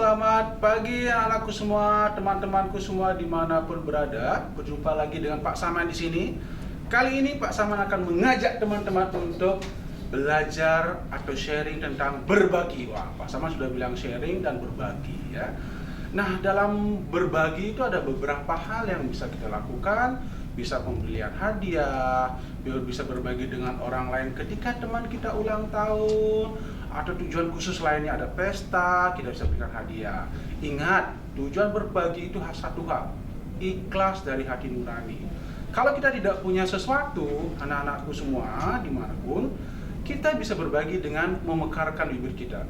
selamat pagi anak-anakku semua, teman-temanku semua dimanapun berada. Berjumpa lagi dengan Pak Saman di sini. Kali ini Pak Saman akan mengajak teman-teman untuk belajar atau sharing tentang berbagi. Wah, Pak Saman sudah bilang sharing dan berbagi ya. Nah, dalam berbagi itu ada beberapa hal yang bisa kita lakukan. Bisa pembelian hadiah, bisa berbagi dengan orang lain ketika teman kita ulang tahun, atau tujuan khusus lainnya ada pesta, kita bisa berikan hadiah. Ingat, tujuan berbagi itu satu hal, ikhlas dari hati nurani. Kalau kita tidak punya sesuatu, anak-anakku semua dimanapun, kita bisa berbagi dengan memekarkan bibir kita,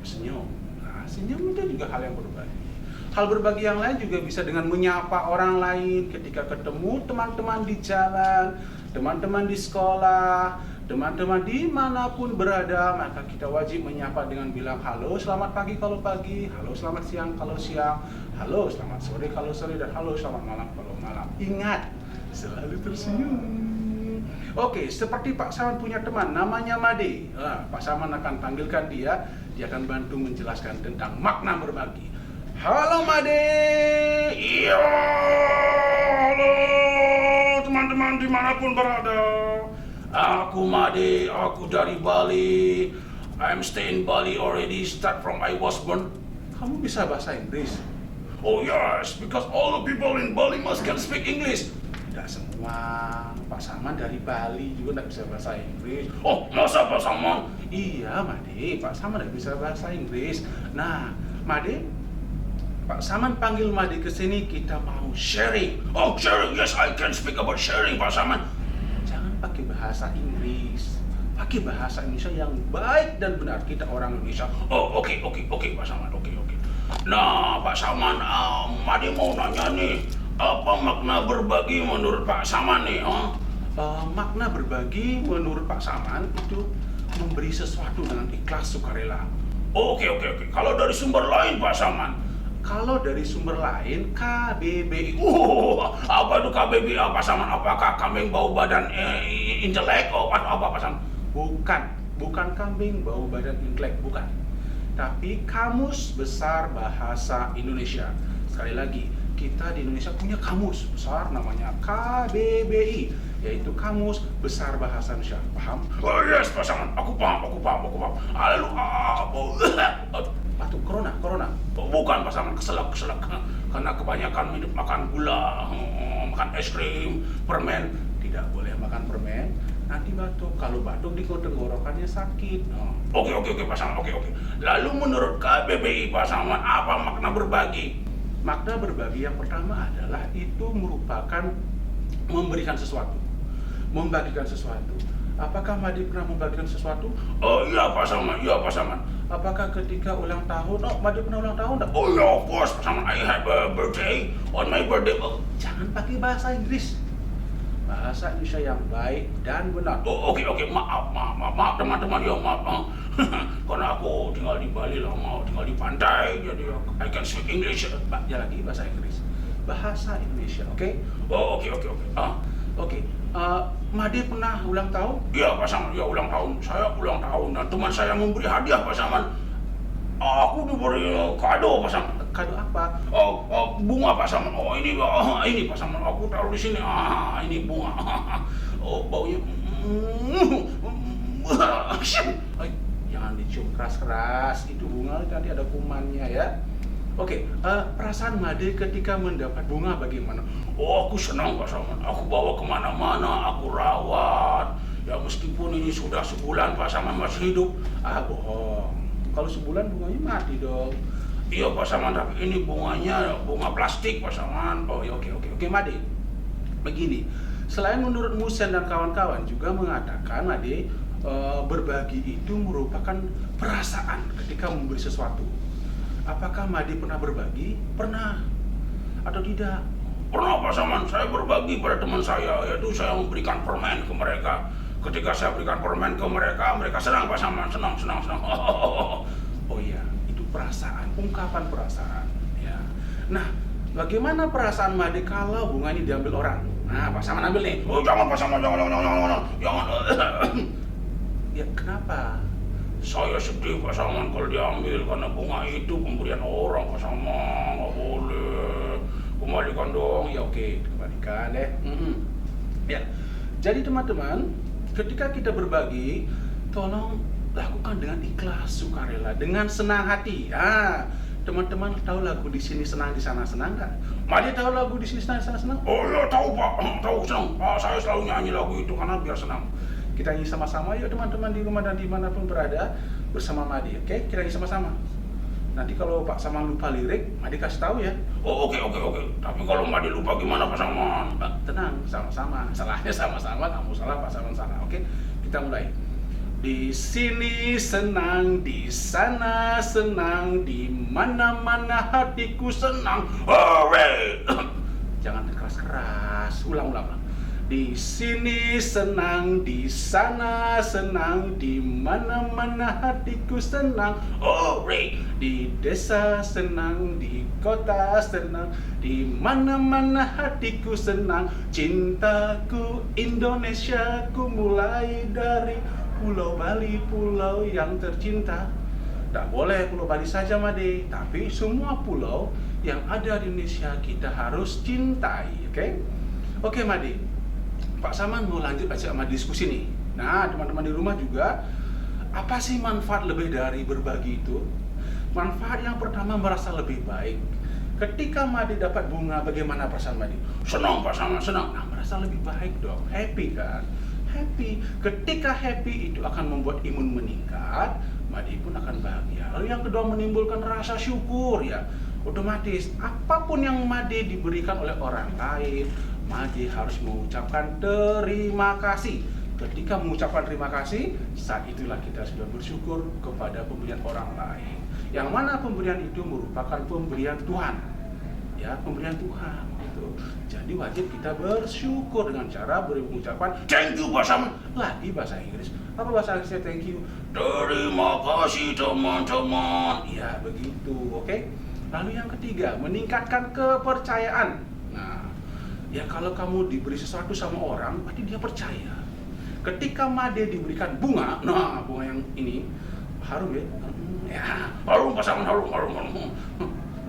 senyum. Nah, senyum itu juga hal yang berbagi. Hal berbagi yang lain juga bisa dengan menyapa orang lain ketika ketemu teman-teman di jalan, teman-teman di sekolah, teman-teman dimanapun berada, maka kita wajib menyapa dengan bilang halo selamat pagi kalau pagi, halo selamat siang kalau siang, halo selamat sore kalau sore, dan halo selamat malam kalau malam. Ingat, selalu tersenyum. Oke, seperti Pak Saman punya teman namanya Made. Pak Saman akan panggilkan dia akan bantu menjelaskan tentang makna berbagi. Halo Made. Iya, halo teman-teman dimanapun berada. Aku Made, aku dari Bali. I'm stay in Bali already, start from I was born. Kamu bisa bahasa Inggris? Oh yes, because all the people in Bali must can speak English. Tidak semua. Pak Saman dari Bali juga tidak bisa bahasa Inggris. Oh, masa Pak Saman? Iya Made, Pak Saman tidak bisa bahasa Inggris. Nah, Made, Pak Saman panggil Made ke sini, kita mau sharing. Oh, sharing, yes, I can speak about sharing, Pak Saman. Jangan pakai bahasa Inggris, pakai bahasa Indonesia yang baik dan benar. Kita orang Indonesia. Oh, oke, Pak Saman, oke. Nah, Pak Saman, Made mau nanya nih, apa makna berbagi menurut Pak Saman nih? Makna berbagi menurut Pak Saman itu memberi sesuatu dengan ikhlas sukarela. Oke. Kalau dari sumber lain, Pak Saman? Kalau dari sumber lain, KBBI. Apa itu KBBI, Pak Saman? Apakah kambing bau badan intelek? Apa, Pak Saman? Bukan kambing bau badan intelek, bukan. Tapi Kamus Besar Bahasa Indonesia. Sekali lagi, kita di Indonesia punya kamus besar namanya KBBI, yaitu Kamus Besar Bahasa Indonesia. Paham? Oh yes, Pak Saman. Aku paham. Lalu Batuk, corona. Bukan, Pak Saman, keselak. Karena kebanyakan makan gula, makan es krim, permen. Tidak boleh makan permen, nanti batuk. Kalau batuk di tenggorokannya sakit. Oke, Pak Saman, oke. Lalu menurut KBBI, Pak Saman, apa makna berbagi? Makna berbagi yang pertama adalah itu merupakan memberikan sesuatu, membagikan sesuatu. Apakah Made pernah membagikan sesuatu? Oh iya, Pak Saman. Apakah ketika ulang tahun, Made pernah ulang tahun? Oh iya, of course, Pak Saman. I have a birthday on my birthday. Jangan pakai bahasa Inggris. Bahasa Indonesia yang baik dan benar. Oh, oke. Maaf teman-teman, ya maaf. Karena aku tinggal di Bali lama, tinggal di pantai, jadi I can speak English. Ya lagi bahasa Inggris. Bahasa Indonesia, oke? Oh, oke. Oke. Made pernah ulang tahun? Iya, Pak Saman, ya ulang tahun. Saya ulang tahun dan teman saya memberi hadiah, Pak Saman. Aku diberi kado, Pak Saman. Kado apa? Bunga, Pak Saman. Ini Pak Saman. Aku taruh di sini. Ini bunga. Baunya. Jangan dicium keras-keras. Itu bunga nanti ada kumannya ya. Oke, perasaan Made ketika mendapat bunga bagaimana? Aku senang, Pak Saman. Aku bawa kemana-mana, aku rawat. Ya meskipun ini sudah sebulan Pak Saman masih hidup. Bohong. Kalau sebulan bunganya mati dong. Iya, Pak Saman, tapi ini bunganya bunga plastik, Pak Saman. Oh ya, oke, Made. Begini, selain menurut Musen dan kawan-kawan juga mengatakan Made, berbagi itu merupakan perasaan ketika memberi sesuatu. Apakah Made pernah berbagi? Pernah atau tidak? Pernah, Pak Saman. Saya berbagi pada teman saya, yaitu saya memberikan permen ke mereka. Ketika saya berikan permen ke mereka, mereka senang, Pak Saman. Senang. Oh iya, itu perasaan, ungkapan perasaan. Ya. Nah, bagaimana perasaan Made kalau bunga ini diambil orang? Nah, Pak Saman ambil nih. Oh, jangan, Pak Saman, jangan. Ya, kenapa? Saya sedih Pak Saman kalau diambil karena bunga itu pemberian orang Pak Saman, nggak boleh. Kembalikan dong. Ya oke, kembalikan deh. Ya, jadi teman-teman, ketika kita berbagi, tolong lakukan dengan ikhlas, sukarela, dengan senang hati. Teman-teman tahu lagu di sini senang, di sana senang kan? Madi tahu lagu di sini senang, di sana senang? Oh iya tahu Pak, tahu senang. Saya selalu nyanyi lagu itu karena biar senang. Kita nyanyi sama-sama yuk teman-teman di rumah dan dimanapun berada bersama Madi, oke? Kita nyanyi sama-sama. Nanti kalau Pak Saman lupa lirik, Madi kasih tahu ya. Oh oke. Tapi kalau Madi lupa gimana Pak Saman? Tenang, sama-sama. Salahnya sama-sama, kamu salah, Pak Saman salah. Oke, kita mulai. Di sini senang, di sana senang, di mana-mana hatiku senang. Hooray! Jangan keras-keras. Ulang. Di sini senang, di sana senang, di mana-mana hatiku senang. Hooray! Di desa senang, di kota senang, di mana-mana hatiku senang. Cintaku Indonesia ku mulai dari Pulau Bali, pulau yang tercinta. Tak boleh Pulau Bali saja Made, tapi semua pulau yang ada di Indonesia kita harus cintai, oke? Oke Made, Pak Saman mau lanjut aja sama diskusi nih. Nah, teman-teman di rumah juga, apa sih manfaat lebih dari berbagi itu? Manfaat yang pertama merasa lebih baik. Ketika Made dapat bunga, bagaimana perasaan Made? Senang Pak Saman, senang. Nah, merasa lebih baik dong, happy kan? Happy. Ketika happy itu akan membuat imun meningkat, Made pun akan bahagia. Lalu yang kedua menimbulkan rasa syukur ya. Otomatis apapun yang Made diberikan oleh orang lain, Made harus mengucapkan terima kasih. Ketika mengucapkan terima kasih, saat itulah kita sudah bersyukur kepada pemberian orang lain. Yang mana pemberian itu merupakan pemberian Tuhan. Ya, pemberian Tuhan gitu. Jadi wajib kita bersyukur dengan cara mengucapkan Thank you Pak Saman. lagi bahasa Inggris. Apa bahasa Inggrisnya thank you? Terima kasih teman-teman. Ya, begitu. Oke. Lalu yang ketiga, meningkatkan kepercayaan. Nah, ya kalau kamu diberi sesuatu sama orang, pasti dia percaya. Ketika Made diberikan bunga, nah bunga yang ini harum ya. Ya, Harum Pak Saman, harum.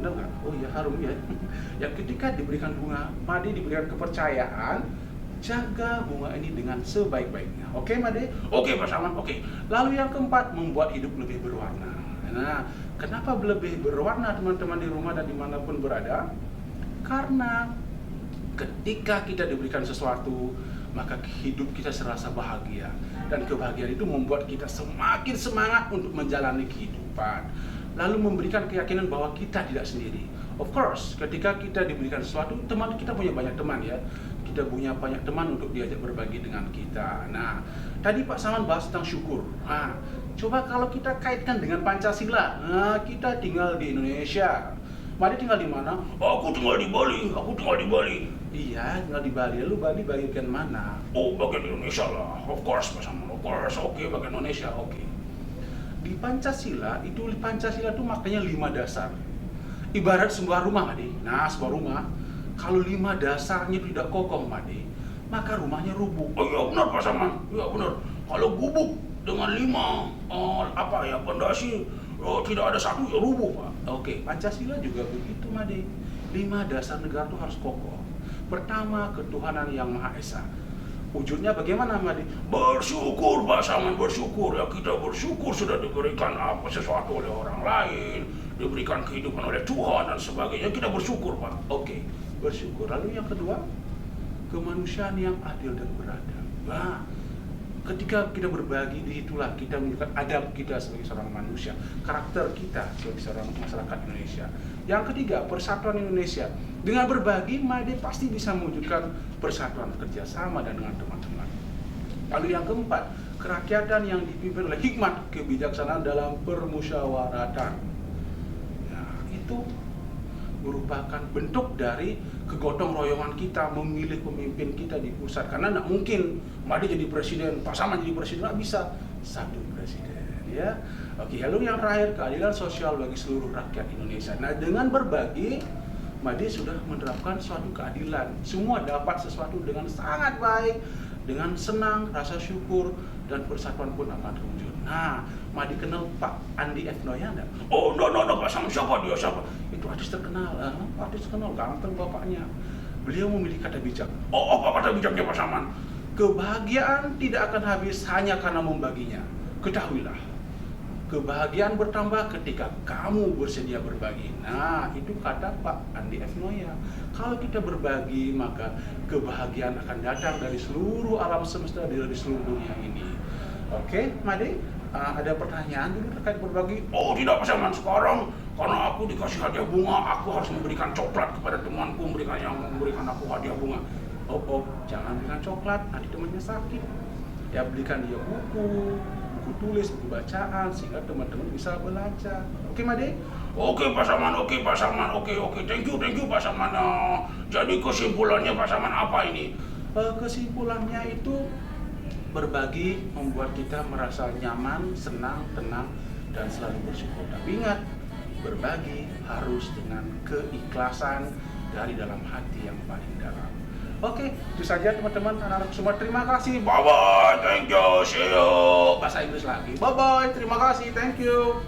benar nggak? Oh ya harum ya. Ya ketika diberikan bunga, Made diberikan kepercayaan, jaga bunga ini dengan sebaik-baiknya. Oke Made? Oke Pak Saman, oke. Lalu yang keempat, membuat hidup lebih berwarna. Nah, kenapa lebih berwarna teman-teman di rumah dan dimanapun berada? Karena ketika kita diberikan sesuatu, maka hidup kita serasa bahagia. Dan kebahagiaan itu membuat kita semakin semangat untuk menjalani kehidupan. Lalu memberikan keyakinan bahwa kita tidak sendiri. Of course, ketika kita diberikan sesuatu, teman kita punya banyak teman ya. Kita punya banyak teman untuk diajak berbagi dengan kita. Nah, tadi Pak Saman bahas tentang syukur. Nah, coba kalau kita kaitkan dengan Pancasila. Nah, kita tinggal di Indonesia. Mari tinggal di mana? Aku tinggal di Bali. Iya, tinggal di Bali. Lalu Bali bagian mana? Oh, bagian Indonesia lah. Of course Pak Saman, of course. Oke, bagian Indonesia, oke. Di Pancasila itu maknanya 5 dasar. Ibarat sebuah rumah, Made. Nah, sebuah rumah kalau 5 dasarnya tidak kokoh, Made, maka rumahnya rubuh. Oh iya benar Pak Saman, iya benar. Kalau gubuk dengan 5 pondasi tidak ada satu ya rubuh Pak. Oke, Pancasila juga begitu, Made. 5 dasar negara itu harus kokoh. Pertama, ketuhanan yang Maha Esa. Wujudnya bagaimana, Made? Bersyukur Pak Saman, bersyukur ya, kita bersyukur sudah diberikan sesuatu oleh orang lain, diberikan kehidupan oleh Tuhan dan sebagainya, kita bersyukur Pak. Oke, bersyukur. Lalu yang kedua, kemanusiaan yang adil dan beradab. Nah, ketika kita berbagi, disitulah kita menunjukkan adab kita sebagai seorang manusia, karakter kita sebagai seorang masyarakat Indonesia. Yang ketiga, persatuan Indonesia. Dengan berbagi, Made pasti bisa mewujudkan persatuan kerjasama dan dengan teman-teman. Lalu yang keempat, kerakyatan yang dipimpin oleh hikmat kebijaksanaan dalam permusyawaratan. Nah, itu merupakan bentuk dari kegotong royongan kita memilih pemimpin kita di pusat. Karena tidak mungkin Made jadi presiden, Pak Saman jadi presiden, nggak bisa satu presiden ya. Oke, lalu yang terakhir, keadilan sosial bagi seluruh rakyat Indonesia. Nah, dengan berbagi Made sudah menerapkan suatu keadilan. Semua dapat sesuatu dengan sangat baik, dengan senang, rasa syukur, dan persatuan pun akan terwujud. Nah, Made kenal Pak Andi F. Noya enggak? Oh, no, Pak Saman, siapa dia, siapa? Itu artis terkenal, ganteng bapaknya. Beliau memiliki kata bijak. Oh, apa kata bijaknya Pak Saman? Kebahagiaan tidak akan habis hanya karena membaginya. Ketahuilah, kebahagiaan bertambah ketika kamu bersedia berbagi. Nah, itu kata Pak Andi F. Noya. Kalau kita berbagi, maka kebahagiaan akan datang dari seluruh alam semesta, dari seluruh dunia ini. Oke, Made, ada pertanyaan dulu terkait berbagi? Oh, tidak Pak Saman, sekarang karena aku dikasih hadiah bunga, aku harus memberikan coklat kepada temanku, memberikan aku hadiah bunga. Oh, jangan berikan coklat, nanti temannya sakit. Ya, belikan dia buku tulis, buku bacaan, sehingga teman-teman bisa belajar. Oke, Made? Oke Pak Saman, oke, thank you Pak Saman. Jadi kesimpulannya Pak Saman apa ini? Kesimpulannya itu berbagi membuat kita merasa nyaman, senang, tenang, dan selalu bersyukur. Tapi ingat, berbagi harus dengan keikhlasan dari dalam hati yang paling dalam. Oke, itu saja teman-teman, anak-anak semua. Terima kasih. Bye-bye, thank you, see you. Bahasa Inggris lagi. Bye-bye, terima kasih, thank you.